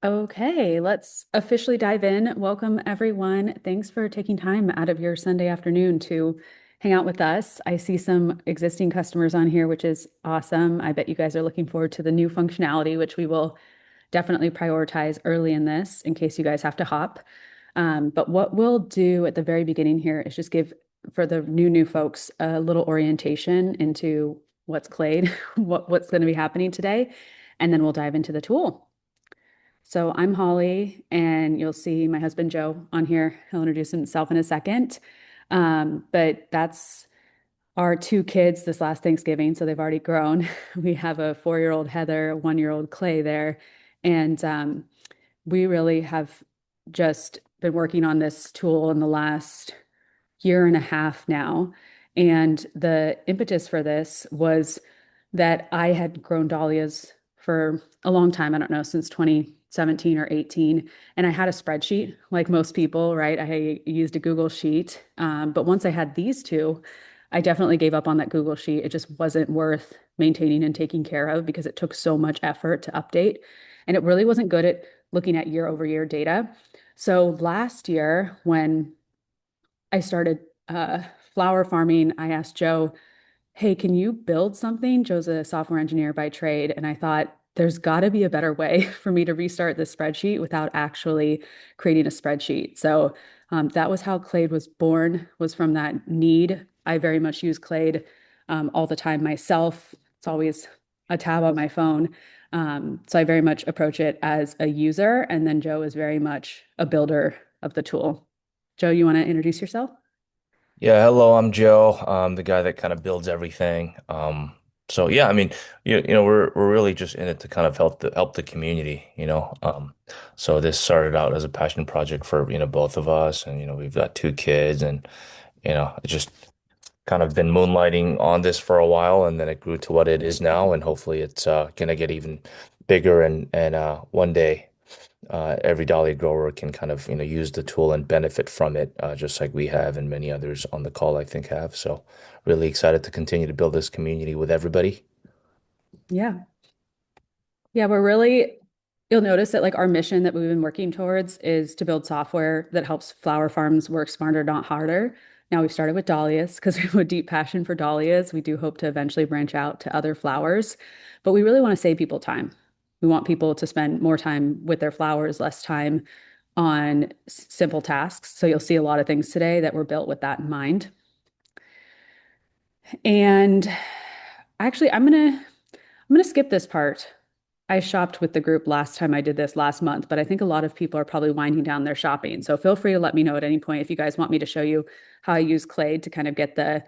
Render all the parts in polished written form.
Okay, let's officially dive in. Welcome, everyone. Thanks for taking time out of your Sunday afternoon to hang out with us. I see some existing customers on here, which is awesome. I bet you guys are looking forward to the new functionality, which we will definitely prioritize early in this in case you guys have to hop. But what we'll do at the very beginning here is just give for the new folks a little orientation into what's Clade, what's going to be happening today, and then we'll dive into the tool. So I'm Holly, and you'll see my husband Joe on here. He'll introduce himself in a second. But that's our two kids this last Thanksgiving, so they've already grown. We have a 4-year-old Heather, a 1-year-old Clay there, and we really have just been working on this tool in the last year and a half now. And the impetus for this was that I had grown dahlias for a long time. I don't know, since 2017 or 18. And I had a spreadsheet like most people, right? I used a Google Sheet. But once I had these two, I definitely gave up on that Google Sheet. It just wasn't worth maintaining and taking care of because it took so much effort to update. And it really wasn't good at looking at year over year data. So last year, when I started flower farming, I asked Joe, hey, can you build something? Joe's a software engineer by trade. And I thought, there's got to be a better way for me to restart this spreadsheet without actually creating a spreadsheet. So that was how Clade was born, was from that need. I very much use Clade all the time myself. It's always a tab on my phone. So I very much approach it as a user. And then Joe is very much a builder of the tool. Joe, you want to introduce yourself? Yeah, hello, I'm Joe. I'm the guy that kind of builds everything. So yeah, I mean, we're really just in it to kind of help the community, you know. So this started out as a passion project for, both of us, and we've got two kids, and it just kind of been moonlighting on this for a while, and then it grew to what it is now, and hopefully it's gonna get even bigger, and one day every dolly grower can kind of use the tool and benefit from it, just like we have and many others on the call I think have. So really excited to continue to build this community with everybody. Yeah. Yeah, you'll notice that like our mission that we've been working towards is to build software that helps flower farms work smarter, not harder. Now we've started with dahlias because we have a deep passion for dahlias. We do hope to eventually branch out to other flowers, but we really want to save people time. We want people to spend more time with their flowers, less time on simple tasks. So you'll see a lot of things today that were built with that in mind. And actually, I'm gonna skip this part. I shopped with the group last time I did this last month, but I think a lot of people are probably winding down their shopping. So feel free to let me know at any point if you guys want me to show you how I use Clade to kind of get the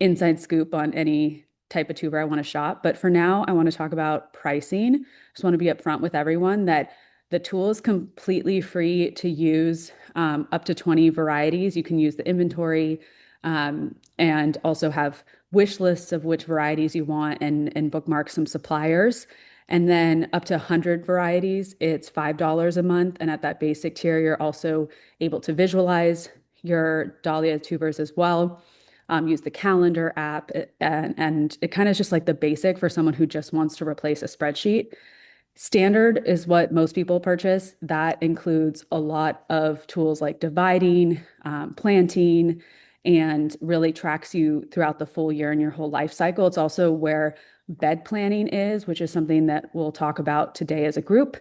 inside scoop on any type of tuber I want to shop. But for now, I want to talk about pricing. Just want to be upfront with everyone that the tool is completely free to use, up to 20 varieties. You can use the inventory, and also have wish lists of which varieties you want and bookmark some suppliers. And then up to 100 varieties, it's $5 a month. And at that basic tier, you're also able to visualize your dahlia tubers as well. Use the calendar app, and it kind of just like the basic for someone who just wants to replace a spreadsheet. Standard is what most people purchase. That includes a lot of tools like dividing, planting, and really tracks you throughout the full year and your whole life cycle. It's also where bed planning is, which is something that we'll talk about today as a group.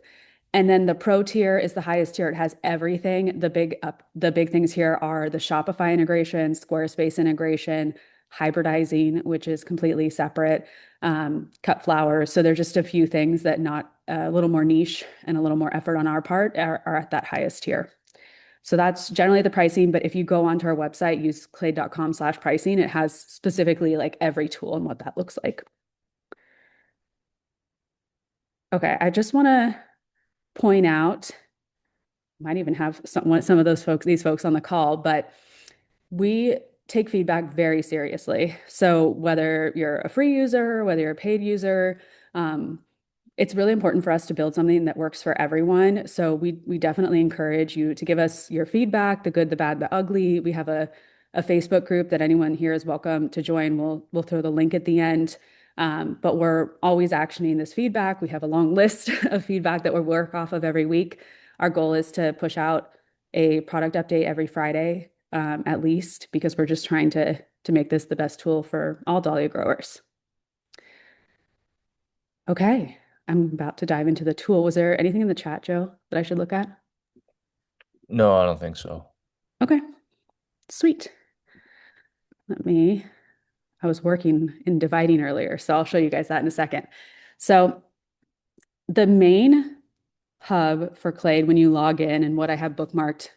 And then the pro tier is the highest tier. It has everything. The big things here are the Shopify integration, Squarespace integration, hybridizing, which is completely separate, cut flowers. So there's just a few things that not a little more niche and a little more effort on our part are at that highest tier. So that's generally the pricing. But if you go onto our website, use clade.com/pricing, it has specifically like every tool and what that looks like. Okay, I just want to point out, might even have some of these folks on the call, but we take feedback very seriously. So whether you're a free user, whether you're a paid user, um, it's really important for us to build something that works for everyone. So we definitely encourage you to give us your feedback, the good, the bad, the ugly. We have a Facebook group that anyone here is welcome to join. We'll throw the link at the end. But we're always actioning this feedback. We have a long list of feedback that we work off of every week. Our goal is to push out a product update every Friday, at least, because we're just trying to make this the best tool for all dahlia growers. Okay, I'm about to dive into the tool. Was there anything in the chat, Joe, that I should look at? No, I don't think so. Okay, sweet. Let me, I was working in dividing earlier, so I'll show you guys that in a second. So the main hub for Clade when you log in and what I have bookmarked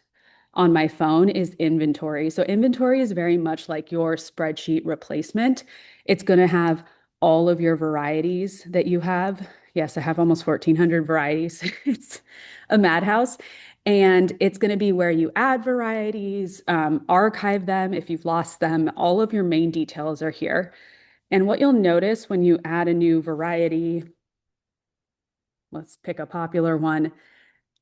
on my phone is inventory. So inventory is very much like your spreadsheet replacement. It's going to have all of your varieties that you have. Yes, I have almost 1,400 varieties. It's a madhouse. And it's going to be where you add varieties, archive them if you've lost them. All of your main details are here. And what you'll notice when you add a new variety, let's pick a popular one,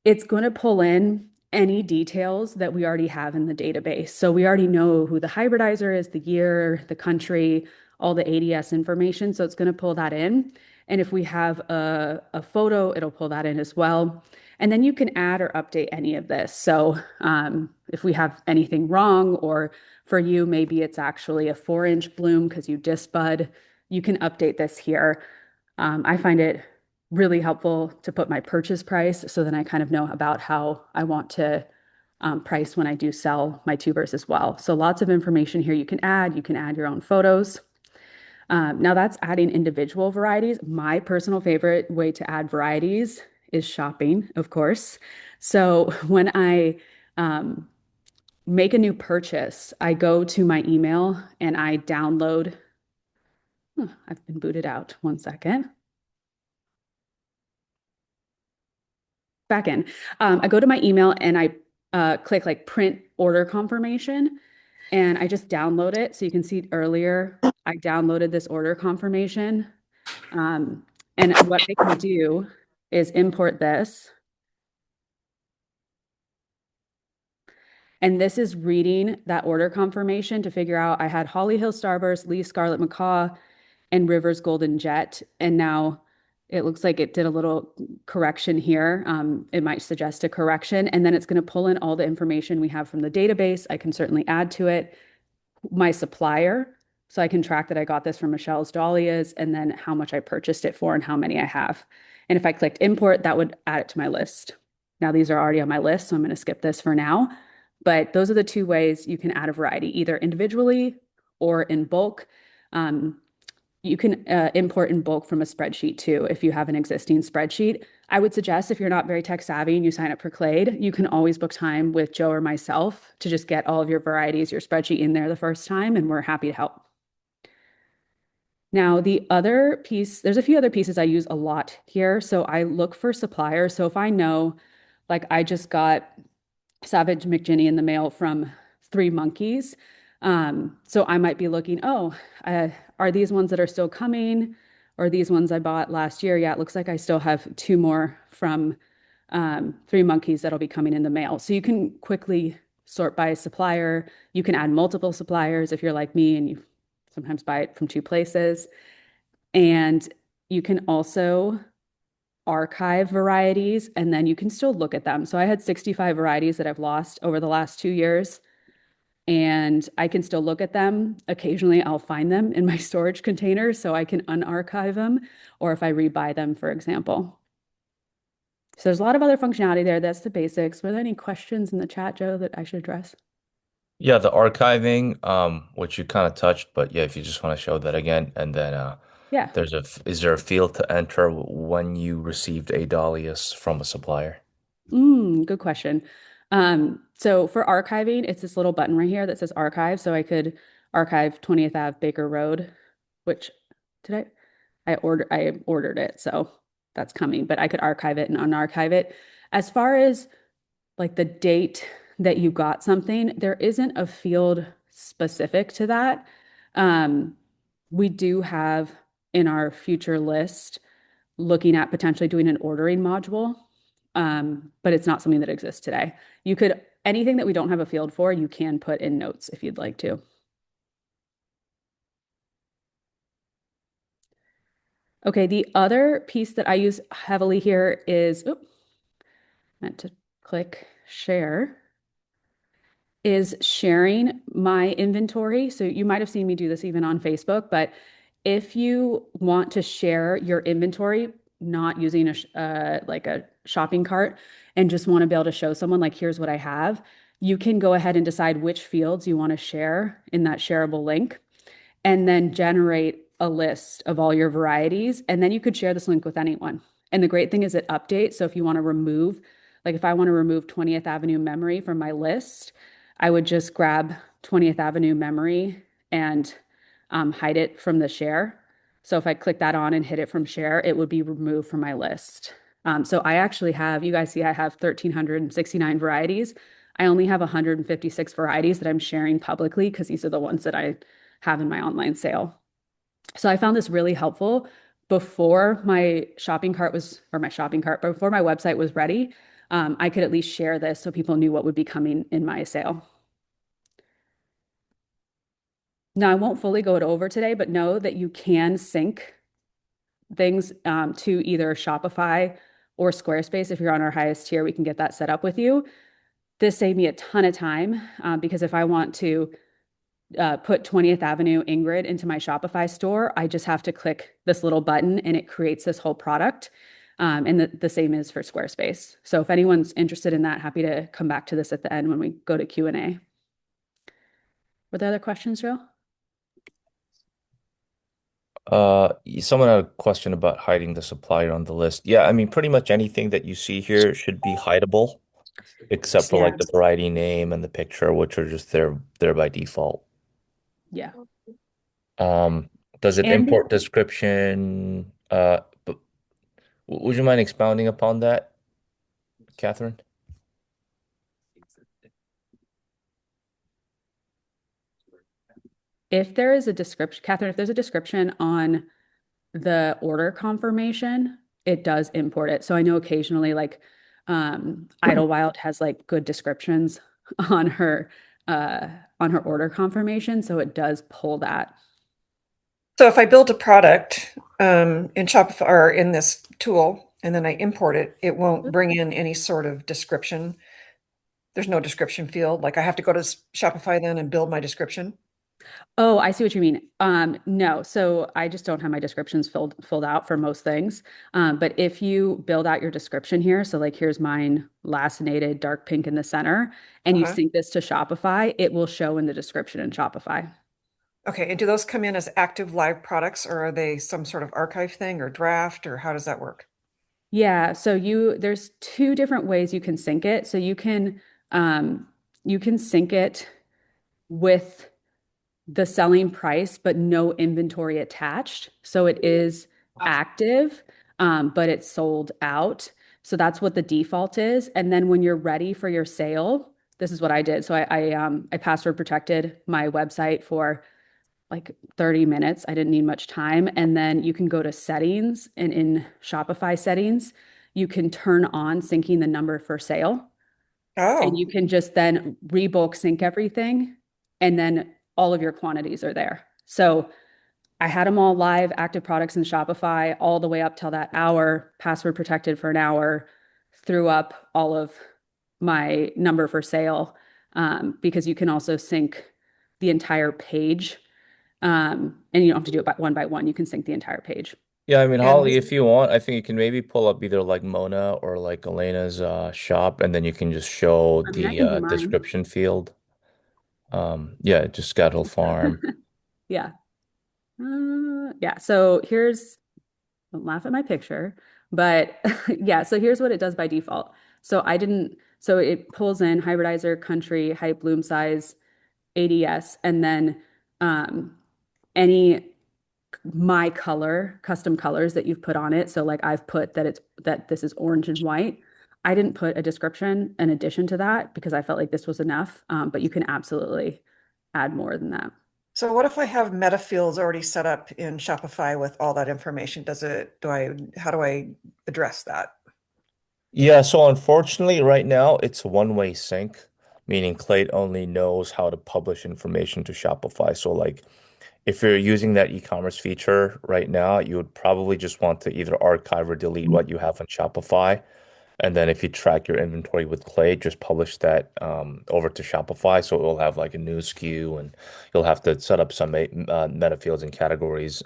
it's going to pull in any details that we already have in the database. So we already know who the hybridizer is, the year, the country, all the ADS information. So it's going to pull that in. And if we have a photo, it'll pull that in as well. And then you can add or update any of this. So if we have anything wrong, or for you, maybe it's actually a 4-inch bloom because you disbud, you can update this here. I find it really helpful to put my purchase price so then I kind of know about how I want to price when I do sell my tubers as well. So lots of information here you can add. You can add your own photos. Now that's adding individual varieties. My personal favorite way to add varieties is shopping, of course. So when I make a new purchase, I go to my email and I download. I've been booted out. One second. Back in. I go to my email and I click like print order confirmation and I just download it. So you can see earlier, I downloaded this order confirmation. Um, and what I can do is import this. And this is reading that order confirmation to figure out I had Holly Hill Starburst, Lee Scarlet Macaw, and Rivers Golden Jet. And now it looks like it did a little correction here. It might suggest a correction, and then it's going to pull in all the information we have from the database. I can certainly add to it my supplier. So I can track that I got this from Michelle's Dahlias and then how much I purchased it for and how many I have. And if I clicked import, that would add it to my list. Now these are already on my list, so I'm going to skip this for now. But those are the two ways you can add a variety, either individually or in bulk. Um, you can import in bulk from a spreadsheet too, if you have an existing spreadsheet. I would suggest if you're not very tech savvy and you sign up for Clade, you can always book time with Joe or myself to just get all of your varieties, your spreadsheet in there the first time, and we're happy to help. Now, the other piece, there's a few other pieces I use a lot here. So I look for suppliers. So if I know, like I just got Savage McGinney in the mail from Three Monkeys. So I might be looking, oh, are these ones that are still coming? Or these ones I bought last year? Yeah, it looks like I still have two more from Three Monkeys that'll be coming in the mail. So you can quickly sort by supplier. You can add multiple suppliers if you're like me and you sometimes buy it from two places. And you can also archive varieties and then you can still look at them. So I had 65 varieties that I've lost over the last 2 years and I can still look at them. Occasionally I'll find them in my storage container so I can unarchive them or if I rebuy them, for example. So there's a lot of other functionality there. That's the basics. Were there any questions in the chat, Joe, that I should address? Yeah, the archiving, which you kind of touched, but yeah, if you just want to show that again, and then Yeah. is there a field to enter when you received a Dahlias from a supplier? Good question. So for archiving, it's this little button right here that says archive. So I could archive 20th Ave Baker Road, which did I ordered it, so that's coming, but I could archive it and unarchive it. As far as like the date that you got something, there isn't a field specific to that. Um, we do have in our future list looking at potentially doing an ordering module, but it's not something that exists today. You could, anything that we don't have a field for, you can put in notes if you'd like to. Okay, the other piece that I use heavily here is, oop, meant to click share, is sharing my inventory. So you might have seen me do this even on Facebook, but if you want to share your inventory, not using like a shopping cart and just want to be able to show someone like, here's what I have, you can go ahead and decide which fields you want to share in that shareable link and then generate a list of all your varieties. And then you could share this link with anyone. And the great thing is it updates. So if you want to remove, like if I want to remove 20th Avenue memory from my list, I would just grab 20th Avenue memory and hide it from the share. So if I click that on and hit it from share, it would be removed from my list. So I actually have, you guys see, I have 1,369 varieties. I only have 156 varieties that I'm sharing publicly because these are the ones that I have in my online sale. So I found this really helpful before my shopping cart was, or my shopping cart, before my website was ready. I could at least share this so people knew what would be coming in my sale. Now, I won't fully go it over today, but know that you can sync things to either Shopify or Squarespace. If you're on our highest tier, we can get that set up with you. This saved me a ton of time because if I want to put 20th Avenue Ingrid into my Shopify store, I just have to click this little button and it creates this whole product. And the same is for Squarespace. So if anyone's interested in that, happy to come back to this at the end when we go to Q&A. Were there other questions, Joe? Someone had a question about hiding the supplier on the list. Yeah, I mean, pretty much anything that you see here should be hideable, except for Yeah. like the variety name and the picture, which are just there by default. Yeah. Um, does it And import description? But would you mind expounding upon that, Catherine? if there is a description, Catherine, if there's a description on the order confirmation, it does import it. So I know occasionally like Idlewild has like good descriptions on her uh on her order confirmation, so it does pull that. So if I build a product in Shopify or in this tool and then I import it, it won't bring in any sort of description. There's no description field. Like I have to go to Shopify then and build my description. Oh, I see what you mean. No, so I just don't have my descriptions filled out for most things. But if you build out your description here, so like here's mine, lacinated, dark pink in the center, and you Uh-huh. sync this to Shopify, it will show in the description in Shopify. Okay, and do those come in as active live products or are they some sort of archive thing or draft or how does that work? Yeah, so there's two different ways you can sync it. So you can sync it with the selling price, but no inventory attached. So it is active, but it's sold out. So that's what the default is. And then when you're ready for your sale, this is what I did. So I password protected my website for like 30 minutes. I didn't need much time. And then you can go to settings and in Shopify settings, you can turn on syncing the number for sale. And Oh, you can just then rebulk sync everything. And then all of your quantities are there. So I had them all live, active products in Shopify all the way up till that hour, password protected for an hour, threw up all of my number for sale because you can also sync the entire page and you don't have to do it by one. You can sync the entire page. Yeah, I mean, and Holly, if you want, I think you can maybe pull up either like Mona or like Elena's shop, and then you can just show I mean, I the can do mine. description field. Yeah, just Scott Farm. Yeah. Yeah. So here's, don't laugh at my picture, but yeah. So here's what it does by default. So it pulls in hybridizer, country, height, bloom size, ADS, and then um, any my color, custom colors that you've put on it. So like I've put that this is orange and white. I didn't put a description in addition to that because I felt like this was enough. But you can absolutely add more than that. so what if I have meta fields already set up in Shopify with all that information? How do I address that? Yeah, so unfortunately, right now it's a one-way sync, meaning Clade only knows how to publish information to Shopify. So like if you're using that e-commerce feature right now, you would probably just want to either archive or delete what you have on Shopify. And then if you track your inventory with Clay, just publish that over to Shopify. So it will have like a new SKU and you'll have to set up some meta fields and categories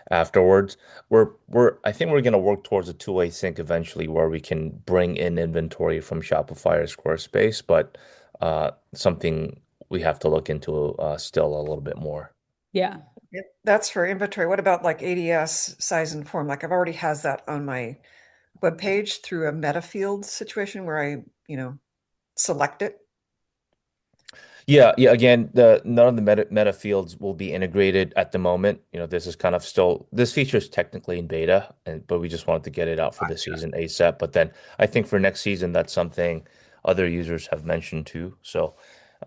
afterwards. I think we're going to work towards a two-way sync eventually where we can bring in inventory from Shopify or Squarespace, but something we have to look into still a little bit more. Yeah. That's for inventory. What about like ADS size and form? Like I've already has that on my web page through a meta field situation where I select it. Yeah, yeah. Again, the none of the meta fields will be integrated at the moment. This is kind of still this feature is technically in beta, but we just wanted to get it out for this season ASAP. But then I think for next season, that's something other users have mentioned too. So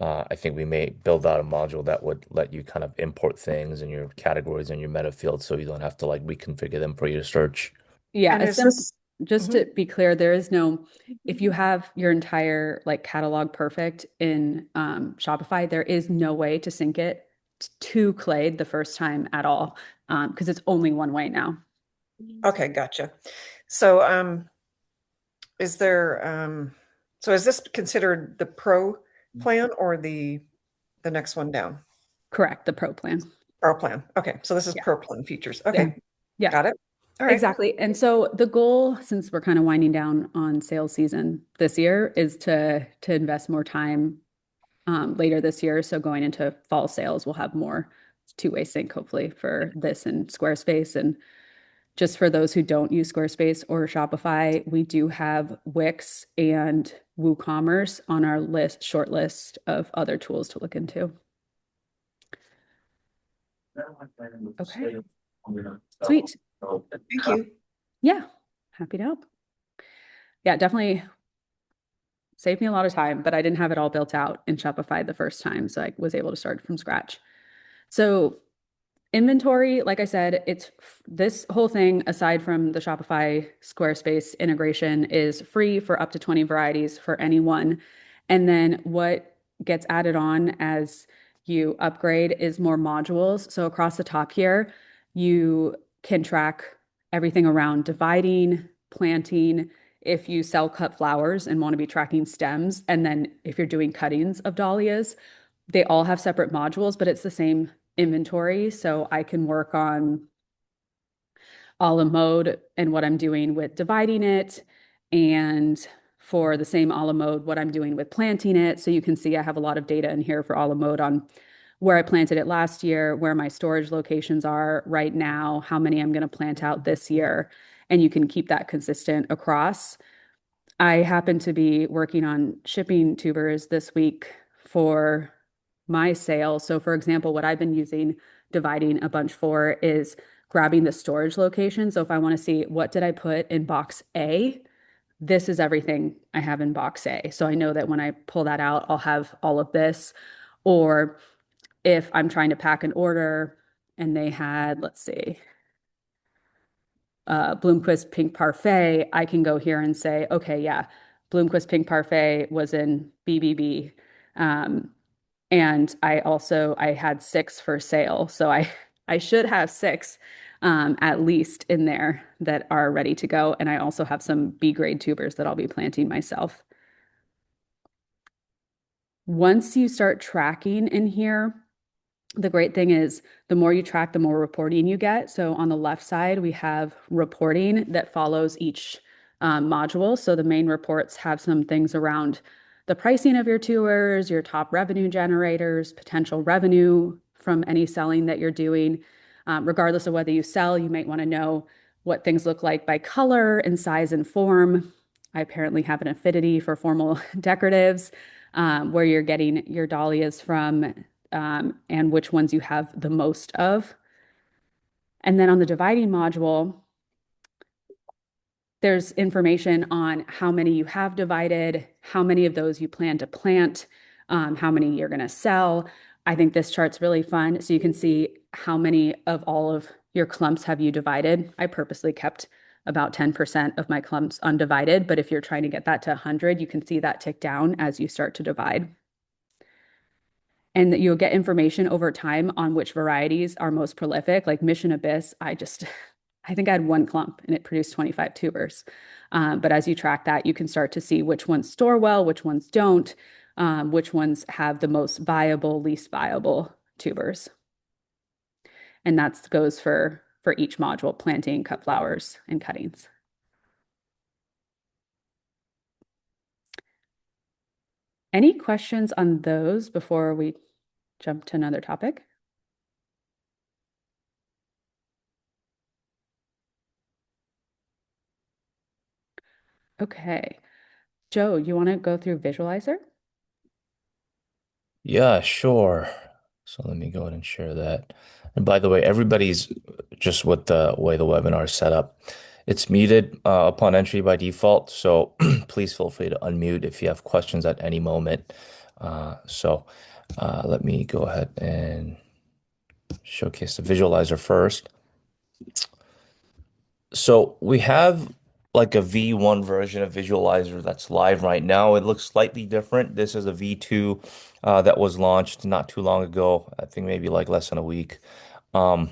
I think we may build out a module that would let you kind of import things in your categories and your meta fields, so you don't have to like reconfigure them for you to search. Yeah, And is this just mhm. to be clear, there is no, if you have your entire like catalog perfect in Shopify, there is no way to sync it to Clade the first time at all, because it's only one way now. Okay, gotcha. So is there so is this considered the pro plan or the next one down? Correct, the pro plan. Pro plan. Okay, so this is Yeah. pro plan features. Yeah. Okay, Yeah. got it. All right. Exactly. And so the goal, since we're kind of winding down on sales season this year, is to invest more time later this year. So going into fall sales, we'll have more two-way sync, hopefully, for this and Squarespace. And just for those who don't use Squarespace or Shopify, we do have Wix and WooCommerce on our short list of other tools to look into. Okay. Sweet. Thank you. Yeah. Happy to help. Yeah, definitely saved me a lot of time, but I didn't have it all built out in Shopify the first time. So I was able to start from scratch. So inventory, like I said, it's this whole thing, aside from the Shopify Squarespace integration, is free for up to 20 varieties for anyone. And then what gets added on as you upgrade is more modules. So across the top here, you can track everything around dividing, planting, if you sell cut flowers and want to be tracking stems, and then if you're doing cuttings of dahlias, they all have separate modules, but it's the same inventory. So I can work on a la mode and what I'm doing with dividing it, and for the same a la mode, what I'm doing with planting it. So you can see I have a lot of data in here for a la mode on where I planted it last year, where my storage locations are right now, how many I'm going to plant out this year. And you can keep that consistent across. I happen to be working on shipping tubers this week for my sale. So, for example, what I've been using dividing a bunch for is grabbing the storage location. So, if I want to see what did I put in box A, this is everything I have in box A. So I know that when I pull that out, I'll have all of this. Or if I'm trying to pack an order and they had, let's see, Bloomquist Pink Parfait, I can go here and say, okay, yeah, Bloomquist Pink Parfait was in BBB. Um, and I had six for sale. So I should have six at least in there that are ready to go. And I also have some B grade tubers that I'll be planting myself. Once you start tracking in here, the great thing is the more you track, the more reporting you get. So on the left side, we have reporting that follows each module. So the main reports have some things around the pricing of your tours, your top revenue generators, potential revenue from any selling that you're doing. Regardless of whether you sell, you might want to know what things look like by color and size and form. I apparently have an affinity for formal decoratives, where you're getting your dahlias from, and which ones you have the most of. And then on the dividing module, there's information on how many you have divided, how many of those you plan to plant, how many you're going to sell. I think this chart's really fun. So you can see how many of all of your clumps have you divided. I purposely kept about 10% of my clumps undivided, but if you're trying to get that to 100, you can see that tick down as you start to divide. and that you'll get information over time on which varieties are most prolific. Like Mission Abyss, I think I had one clump and it produced 25 tubers. But as you track that, you can start to see which ones store well, which ones don't, which ones have the most viable, least viable tubers. And that goes for each module, planting, cut flowers, and cuttings. Any questions on those before we jump to another topic? Okay. Joe, you want to go through Visualizer? Yeah, sure. So let me go ahead and share that. And by the way, everybody's just with the way the webinar is set up. It's muted upon entry by default, so please feel free to unmute if you have questions at any moment. Let me go ahead and showcase the visualizer first. So we have like a V1 version of Visualizer that's live right now. It looks slightly different. This is a V2 that was launched not too long ago. I think maybe like less than a week. Um,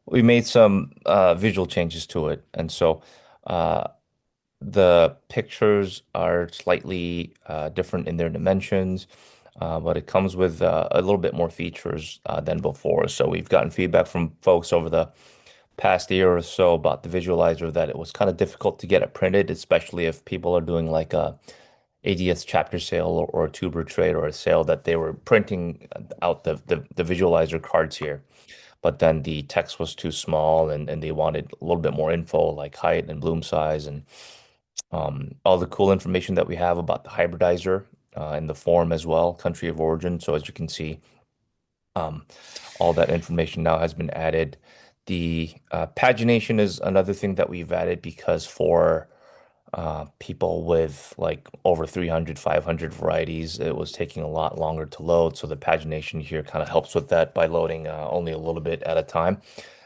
we made some visual changes to it, and so uh, the pictures are slightly different in their dimensions, but it comes with a little bit more features than before. So we've gotten feedback from folks over the past year or so about the visualizer that it was kind of difficult to get it printed, especially if people are doing like a ADS chapter sale or a tuber trade or a sale that they were printing out the visualizer cards here. But then the text was too small and they wanted a little bit more info like height and bloom size and all the cool information that we have about the hybridizer in the form as well, country of origin. So as you can see, um, all that information now has been added. The pagination is another thing that we've added because for people with like over 300, 500 varieties, it was taking a lot longer to load. So the pagination here kind of helps with that by loading only a little bit at a time.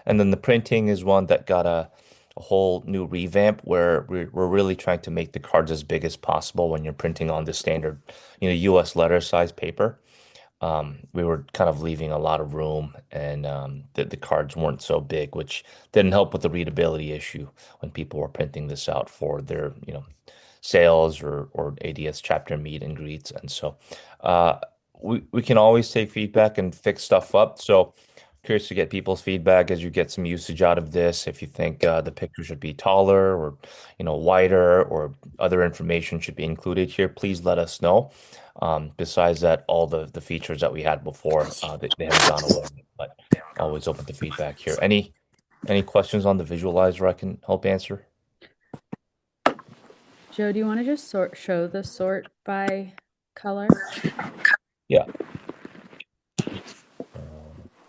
And then the printing is one that got a whole new revamp where we're really trying to make the cards as big as possible when you're printing on the standard, US letter size paper. We were kind of leaving a lot of room and the cards weren't so big, which didn't help with the readability issue when people were printing this out for their, sales or ADS chapter meet and greets. And so uh, we can always take feedback and fix stuff up. So curious to get people's feedback as you get some usage out of this. If you think the picture should be taller or, wider or other information should be included here, please let us know. Besides that, all the features that we had before, they haven't gone away, but always open to feedback here. Any questions on the visualizer I can help answer? Joe, do you want to just show the sort by color? Yeah. Um,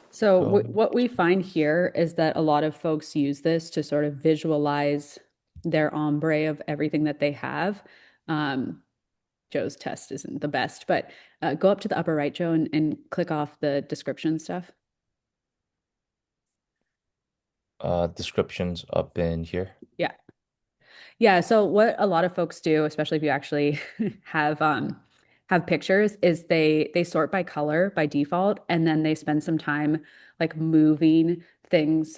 So go. what we find here is that a lot of folks use this to sort of visualize their ombre of everything that they have. Um, Joe's test isn't the best, but go up to the upper right, Joe, and click off the description stuff. Descriptions up in here. Yeah. Yeah, so what a lot of folks do, especially if you actually have pictures, is they sort by color by default, and then they spend some time like moving things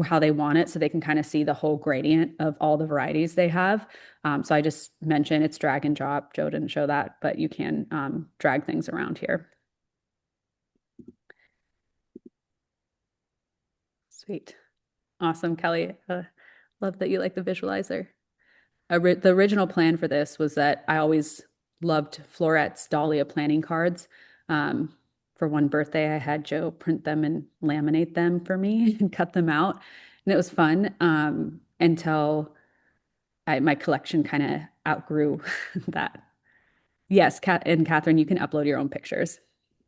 how they want it so they can kind of see the whole gradient of all the varieties they have. So I just mentioned it's drag and drop. Joe didn't show that, but you can drag things around here. Sweet. Awesome, Kelly. Love that you like the visualizer. The original plan for this was that I always loved Florette's Dahlia planning cards. For one birthday, I had Joe print them and laminate them for me and cut them out. And it was fun until my collection kind of outgrew that. Yes, and Catherine, you can upload your own pictures.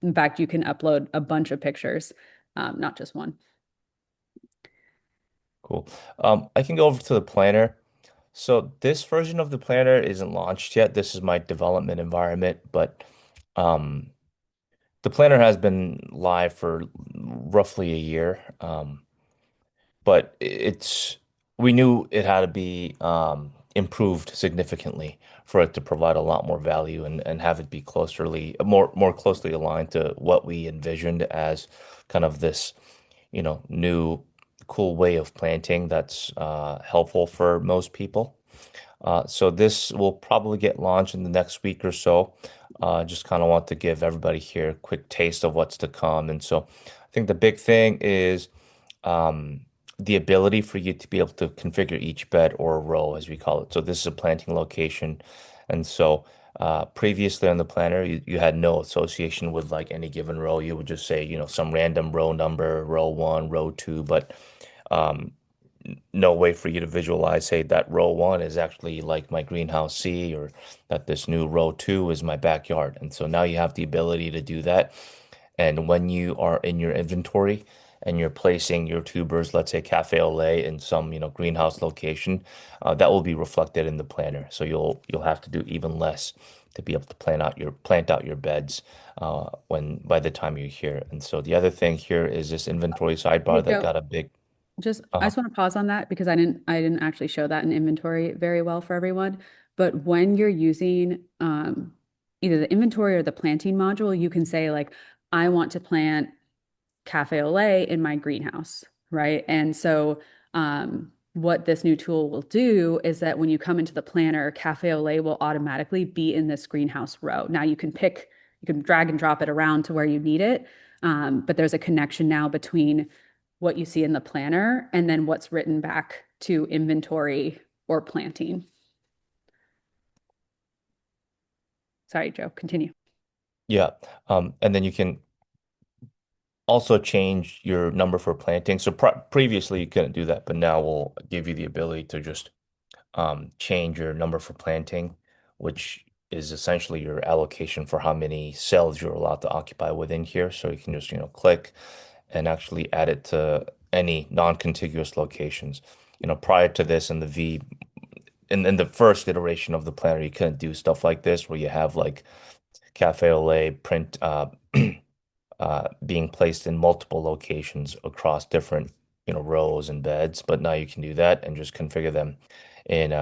In fact, you can upload a bunch of pictures, not just one. Cool. I can go over to the planner. So this version of the planner isn't launched yet. This is my development environment, but um, the planner has been live for roughly a year. But we knew it had to be improved significantly for it to provide a lot more value and have it be more closely aligned to what we envisioned as kind of this, new cool way of planting that's helpful for most people. So this will probably get launched in the next week or so. Just kind of want to give everybody here a quick taste of what's to come. And so I think the big thing is um, the ability for you to be able to configure each bed or row, as we call it. So this is a planting location. And so previously on the planner, you had no association with like any given row. You would just say, some random row number, row one, row two, but um, no way for you to visualize, say, that row one is actually like my greenhouse C, or that this new row two is my backyard. And so now you have the ability to do that. And when you are in your inventory and you're placing your tubers, let's say cafe au lait in some, greenhouse location, that will be reflected in the planner. So you'll have to do even less to be able to plant out your beds when by the time you're here. And so the other thing here is this inventory Hey, sidebar that Joe. got a big I uh, just want to pause on that because I didn't actually show that in inventory very well for everyone. But when you're using either the inventory or the planting module, you can say like, I want to plant cafe au lait in my greenhouse, right? And so what this new tool will do is that when you come into the planner, cafe au lait will automatically be in this greenhouse row. Now you can drag and drop it around to where you need it. But there's a connection now between what you see in the planner and then what's written back to inventory or planting. Sorry, Joe, continue. Yeah. And then you can also change your number for planting. So previously you couldn't do that, but now we'll give you the ability to just change your number for planting, which is essentially your allocation for how many cells you're allowed to occupy within here. So you can just, click and actually add it to any non-contiguous locations. Prior to this in the V, in the first iteration of the planner, you couldn't do stuff like this where you have like cafe au lait print being placed in multiple locations across different, rows and beds. But now you can do that and just configure them in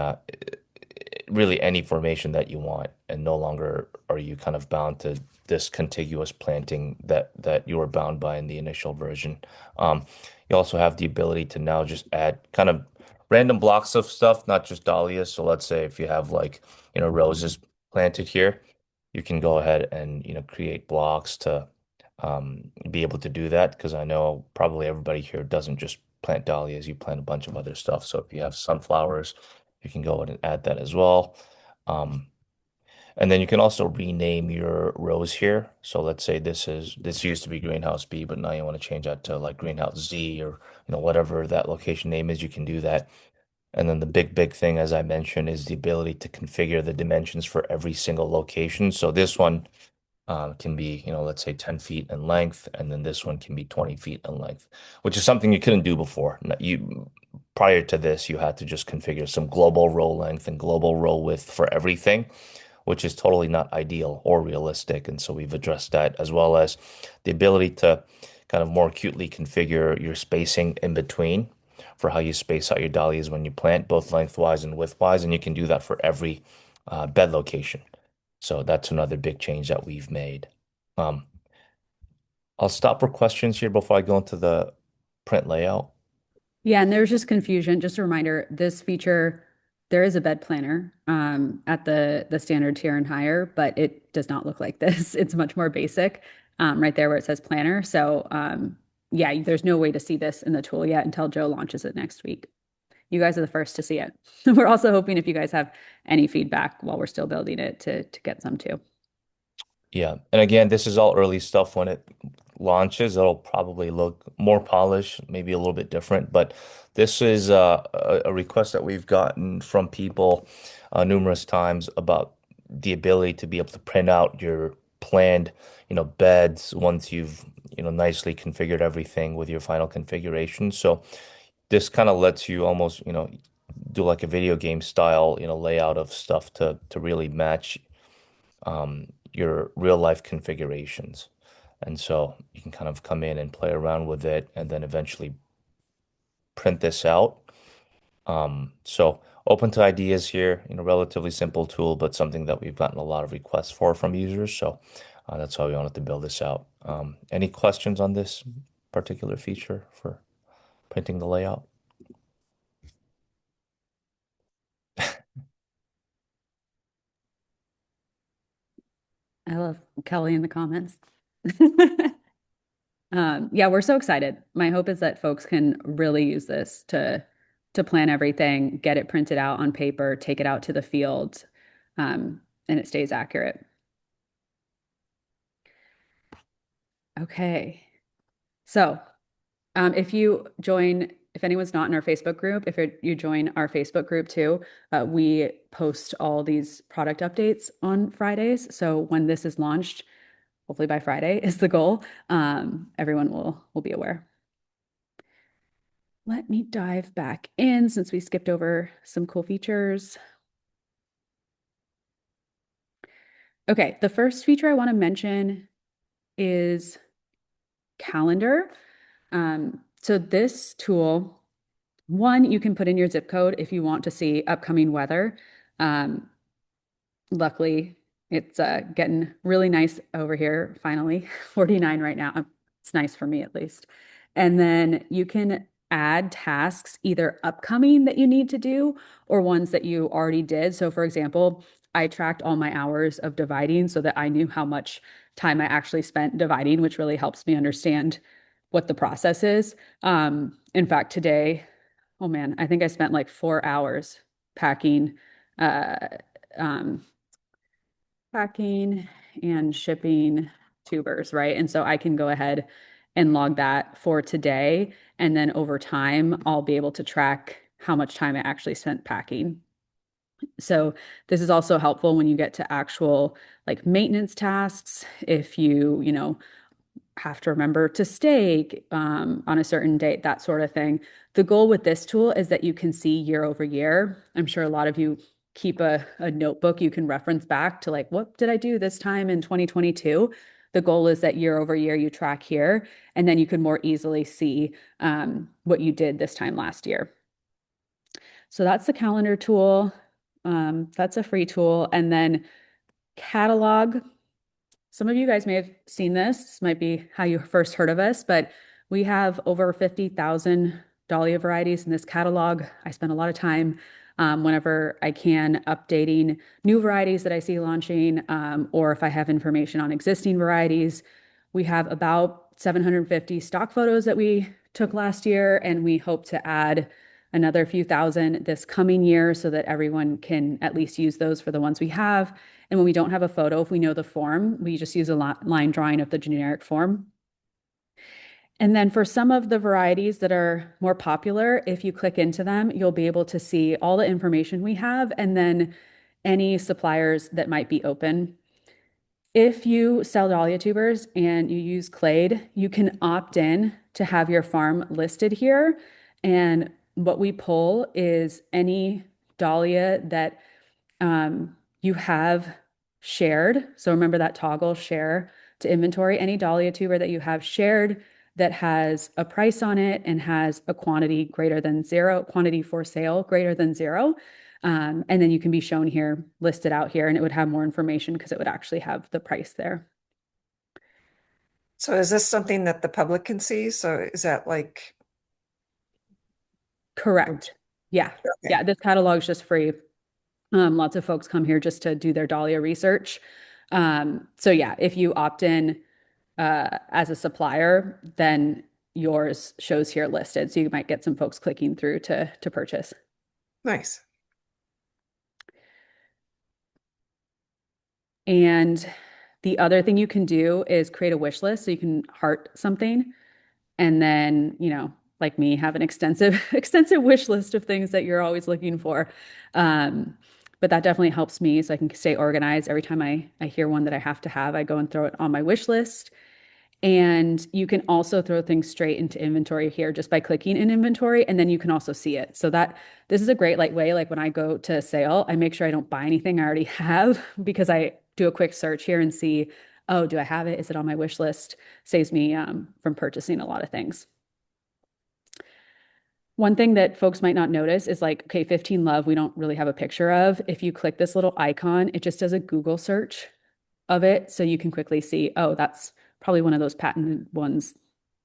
really any formation that you want, and no longer are you kind of bound to this contiguous planting that you were bound by in the initial version. You also have the ability to now just add kind of random blocks of stuff, not just dahlias. So let's say if you have like, roses planted here, you can go ahead and, create blocks to be able to do that, because I know probably everybody here doesn't just plant dahlias, you plant a bunch of other stuff. So if you have sunflowers, you can go ahead and add that as well. Um, and then you can also rename your rows here. So let's say this used to be greenhouse B, but now you want to change that to like greenhouse Z, or whatever that location name is, you can do that. And then the big thing, as I mentioned, is the ability to configure the dimensions for every single location. So this one can be, let's say 10 feet in length, and then this one can be 20 feet in length, which is something you couldn't do before. Prior to this, you had to just configure some global row length and global row width for everything, which is totally not ideal or realistic. And so we've addressed that, as well as the ability to kind of more acutely configure your spacing in between for how you space out your dahlias when you plant, both lengthwise and widthwise. And you can do that for every bed location. So that's another big change that we've made. Um, I'll stop for questions here before I go into the print layout. Yeah, and there's just confusion. Just a reminder, this feature, there is a bed planner at the standard tier and higher, but it does not look like this. It's much more basic, right there where it says planner. So yeah, there's no way to see this in the tool yet until Joe launches it next week. You guys are the first to see it. We're also hoping if you guys have any feedback while we're still building it to get some too. Yeah. And again, this is all early stuff. When it launches, it'll probably look more polished, maybe a little bit different. But this is a request that we've gotten from people numerous times about the ability to be able to print out your planned, beds once you've, nicely configured everything with your final configuration. So this kind of lets you almost, do like a video game style, layout of stuff to really match your real life configurations. And so you can kind of come in and play around with it and then eventually print this out. So open to ideas here. Relatively simple tool, but something that we've gotten a lot of requests from users. So that's why we wanted to build this out. Any questions on this particular feature for printing the layout? I love Kelly in the comments. Yeah, we're so excited. My hope is that folks can really use this to plan everything, get it printed out on paper, take it out to the field, and it stays accurate. Okay. So, if anyone's not in our Facebook group, if you join our Facebook group too, we post all these product updates on Fridays. So when this is launched, hopefully by Friday is the goal, everyone will be aware. Let me dive back in since we skipped over some cool features. Okay, the first feature I want to mention is calendar. So this tool, one, you can put in your zip code if you want to see upcoming weather. Um, Luckily, it's getting really nice over here, finally, 49 right now. It's nice for me at least. And then you can add tasks, either upcoming that you need to do or ones that you already did. So, for example, I tracked all my hours of dividing so that I knew how much time I actually spent dividing, which really helps me understand what the process is. In fact, today, oh man, I think I spent like 4 hours packing, uh, um, packing and shipping tubers, right? And so I can go ahead and log that for today. And then over time, I'll be able to track how much time I actually spent packing. So this is also helpful when you get to actual like maintenance tasks. If you have to remember to stake on a certain date, that sort of thing. The goal with this tool is that you can see year over year. I'm sure a lot of you keep a notebook you can reference back to, like, what did I do this time in 2022? The goal is that year over year you track here, and then you can more easily see what you did this time last year. So that's the calendar tool. That's a free tool. And then catalog. Some of you guys may have seen this. This might be how you first heard of us, but we have over 50,000 dahlia varieties in this catalog. I spend a lot of time whenever I can updating new varieties that I see launching, or if I have information on existing varieties. We have about 750 stock photos that we took last year, and we hope to add another few thousand this coming year so that everyone can at least use those for the ones we have. And when we don't have a photo, if we know the form, we just use a line drawing of the generic form. And then for some of the varieties that are more popular, if you click into them, you'll be able to see all the information we have and then any suppliers that might be open. If you sell dahlia tubers and you use Clade, you can opt in to have your farm listed here. And what we pull is any dahlia that you have shared. So remember that toggle share to inventory. Any dahlia tuber that you have shared that has a price on it and has a quantity greater than zero, quantity for sale greater than zero. And then you can be shown here, listed out here, and it would have more information because it would actually have the price there. So is this something that the public can see? So is that like, Correct. Yeah. okay, Yeah. This catalog is just free. Lots of folks come here just to do their dahlia research. So yeah, if you opt in as a supplier, then yours shows here listed. So you might get some folks clicking through to purchase. nice. And the other thing you can do is create a wish list. So you can heart something and then, like me, have an extensive, extensive wish list of things that you're always looking for. Um, but that definitely helps me so I can stay organized. Every time I hear one that I have to have, I go and throw it on my wish list. And you can also throw things straight into inventory here just by clicking in inventory, and then you can also see it. So that this is a great light way. Like when I go to sale, I make sure I don't buy anything I already have because I do a quick search here and see, oh, do I have it? Is it on my wish list? Saves me from purchasing a lot of things. One thing that folks might not notice is like, okay, 15 Love, we don't really have a picture of. If you click this little icon, it just does a Google search of it. So you can quickly see, oh, that's probably one of those patented ones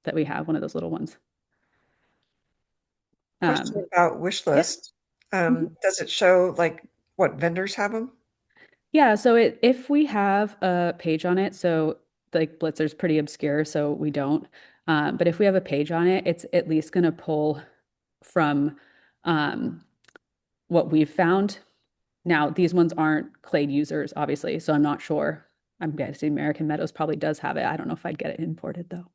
that we have, one of those little ones. Question Um, about wish yeah. list. Mhm. Does it show like what vendors have them? Yeah, so if we have a page on it, so like Blitzer's pretty obscure, so we don't. But if we have a page on it, it's at least going to pull from um, what we've found. Now, these ones aren't Clade users, obviously, so I'm not sure. I'm guessing American Meadows probably does have it. I don't know if I'd get it imported though.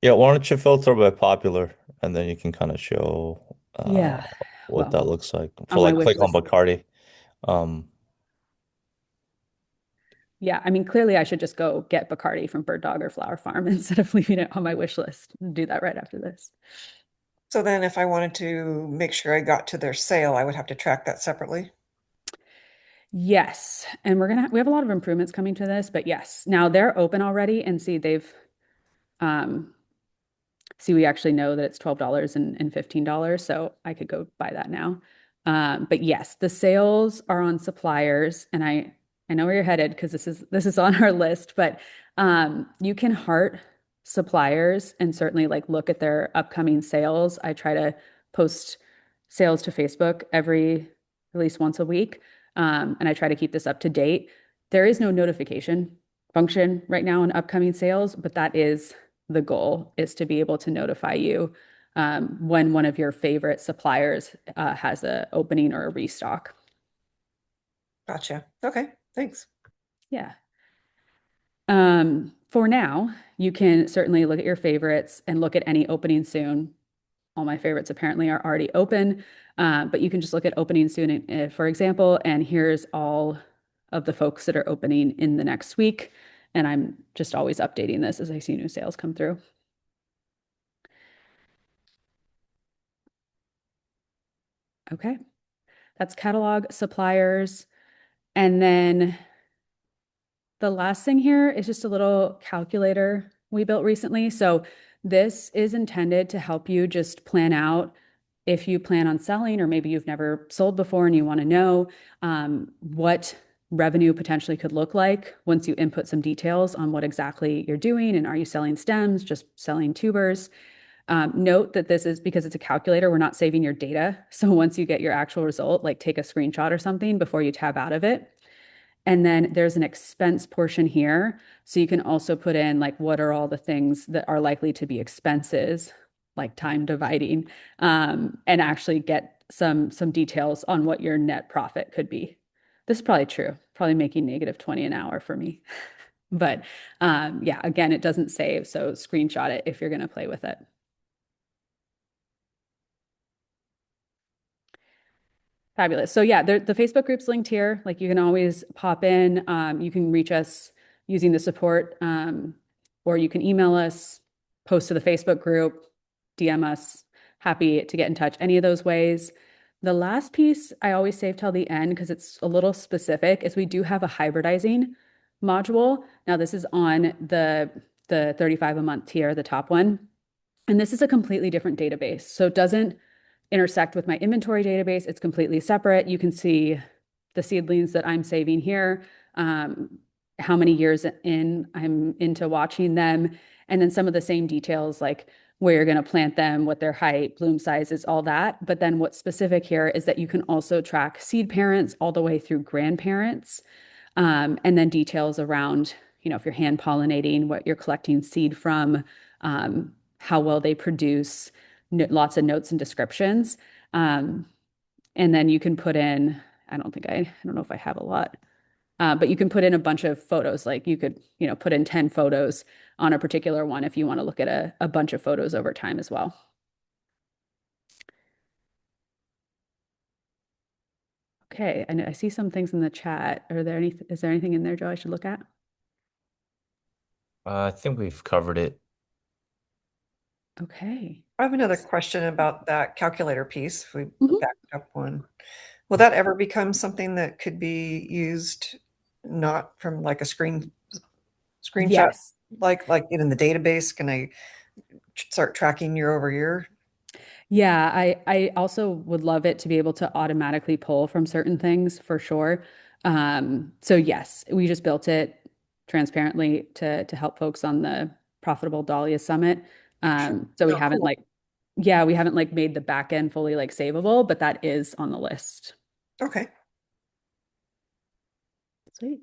Yeah, why don't you filter by popular and then you can kind of show Yeah. what that Well, looks like. For on my like wish click on list. Bacardi. Um Yeah, I mean, clearly I should just go get Bacardi from Bird Dog or Flower Farm instead of leaving it on my wish list. Do that right after this. So then if I wanted to make sure I got to their sale, I would have to track that separately. Yes, and we have a lot of improvements coming to this, but yes. Now they're open already and see um we actually know that it's $12 and $15, so I could go buy that now. But yes, the sales are on suppliers, and I know where you're headed because this is on our list, but you can heart suppliers and certainly like look at their upcoming sales. I try to post sales to Facebook every at least once a week, and I try to keep this up to date. There is no notification function right now in upcoming sales, but that is the goal is to be able to notify you when one of your favorite suppliers has a opening or a restock. Gotcha. Okay, thanks. Yeah. For now, you can certainly look at your favorites and look at any opening soon. All my favorites apparently are already open, but you can just look at opening soon, for example, and here's all of the folks that are opening in the next week. And I'm just always updating this as I see new sales come through. Okay. That's catalog suppliers. And then the last thing here is just a little calculator we built recently. So this is intended to help you just plan out if you plan on selling, or maybe you've never sold before and you want to know what revenue potentially could look like once you input some details on what exactly you're doing. And are you selling stems, just selling tubers? Note that this is because it's a calculator, we're not saving your data. So once you get your actual result, like take a screenshot or something before you tab out of it. And then there's an expense portion here. So you can also put in like what are all the things that are likely to be expenses, like time dividing, and actually get some details on what your net profit could be. This is probably true, probably making -20 an hour for me. But yeah, again, it doesn't save. So screenshot it if you're going to play with it. Fabulous. So yeah, the Facebook group's linked here. Like you can always pop in. You can reach us using the support, or you can email us, post to the Facebook group, DM us. Happy to get in touch any of those ways. The last piece I always save till the end because it's a little specific is we do have a hybridizing module. Now this is on the 35 a month tier, the top one. And this is a completely different database. So it doesn't intersect with my inventory database. It's completely separate. You can see the seedlings that I'm saving here, how many years in I'm into watching them, and then some of the same details like where you're going to plant them, what their height, bloom sizes, all that. But then what's specific here is that you can also track seed parents all the way through grandparents, and then details around, if you're hand pollinating, what you're collecting seed from, how well they produce, lots of notes and descriptions. Um, and then you can put in, I don't know if I have a lot, but you can put in a bunch of photos. Like you could, put in 10 photos on a particular one if you want to look at a bunch of photos over time as well. Okay, and I see some things in the chat. Is there anything in there, Joe, I should look at? I think we've covered it. Okay. I have another question about that calculator piece. If we Mhm. back up one. Will that ever become something that could be used not from like a screenshot, Yes. like in the database? Can I start tracking year over year? Yeah, I also would love it to be able to automatically pull from certain things for sure. So yes, we just built it transparently to help folks on the Profitable Dahlia Summit. Sure. So we Oh, haven't cool. like, yeah, we haven't like made the back end fully like savable, but that is on the list. Okay. Sweet.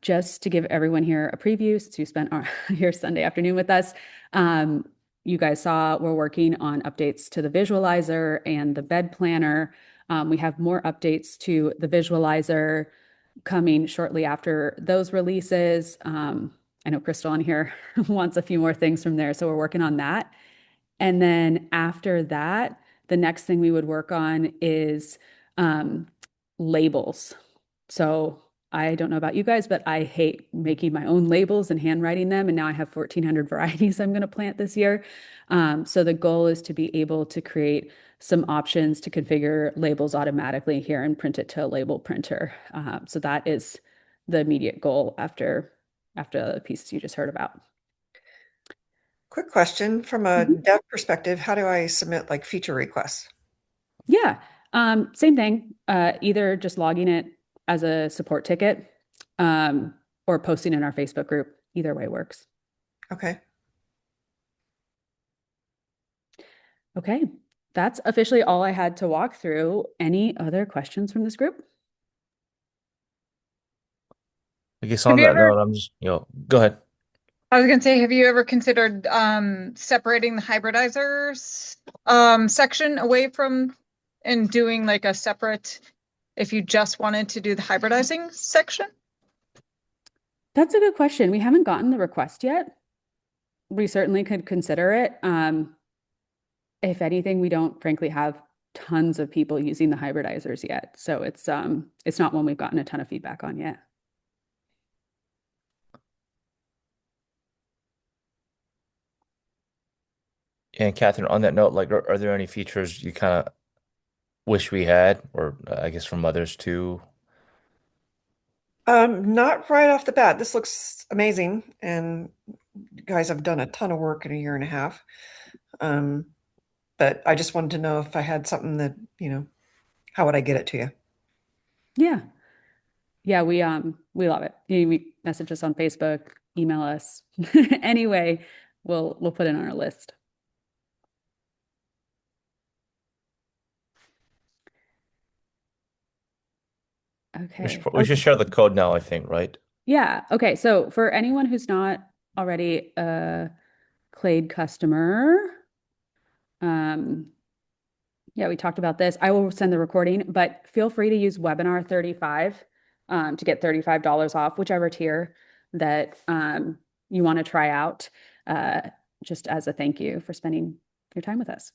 Just to give everyone here a preview, since you spent your Sunday afternoon with us, um, you guys saw we're working on updates to the visualizer and the bed planner. We have more updates to the visualizer coming shortly after those releases. I know Crystal on here wants a few more things from there, so we're working on that. And then after that, the next thing we would work on is um, labels. So I don't know about you guys, but I hate making my own labels and handwriting them. And now I have 1,400 varieties I'm going to plant this year. So the goal is to be able to create some options to configure labels automatically here and print it to a label printer. So that is the immediate goal after the pieces you just heard about. Quick question from a Mhm. dev perspective, how do I submit like feature requests? Yeah. Same thing. Either just logging it as a support ticket, um, or posting in our Facebook group. Either way works. Okay. Okay. That's officially all I had to walk through. Any other questions from this group? I guess Have on you that ever, note, go ahead. I was gonna say, have you ever considered separating the hybridizers section away from and doing like a separate if you just wanted to do the hybridizing section? That's a good question. We haven't gotten the request yet. We certainly could consider it. If anything, we don't frankly have tons of people using the hybridizers yet. So it's not one we've gotten a ton of feedback on yet. And Catherine, on that note, like, are there any features you kind of wish we had, or I guess from others too? Not right off the bat. This looks amazing, and you guys have done a ton of work in a year and a half. Um, but I just wanted to know if I had something that, how would I get it to you? Yeah. Yeah, we love it. You message us on Facebook, email us. Anyway, we'll put it on our list. Okay. We should Okay. share the code now, I think, right? Yeah. Okay. So for anyone who's not already a Clade customer, um, yeah, we talked about this. I will send the recording, but feel free to use webinar 35 to get $35 off whichever tier that you want to try out, uh, just as a thank you for spending your time with us.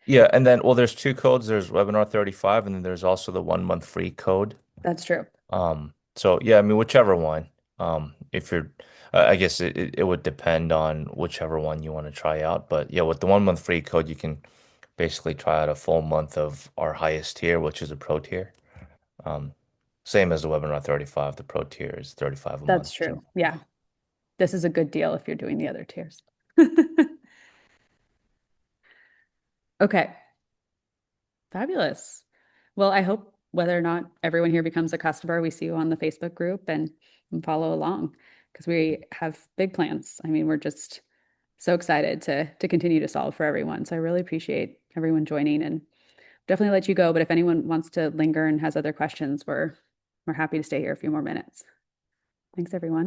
Yeah, and then well, there's two codes. There's webinar 35, and then there's also the 1 month free code. That's true. So yeah, I mean, whichever one. If you're, I guess it would depend on whichever one you want to try out. But yeah, with the 1 month free code, you can basically try out a full month of our highest tier, which is a pro tier. Um, Same as the webinar 35. The pro tier is 35 a That's month. true. So Yeah. This is a good deal if you're doing the other tiers. Okay. Fabulous. Well, I hope whether or not everyone here becomes a customer, we see you on the Facebook group and follow along because we have big plans. I mean, we're just so excited to continue to solve for everyone. So I really appreciate everyone joining and definitely let you go. But if anyone wants to linger and has other questions, we're happy to stay here a few more minutes. Thanks, everyone.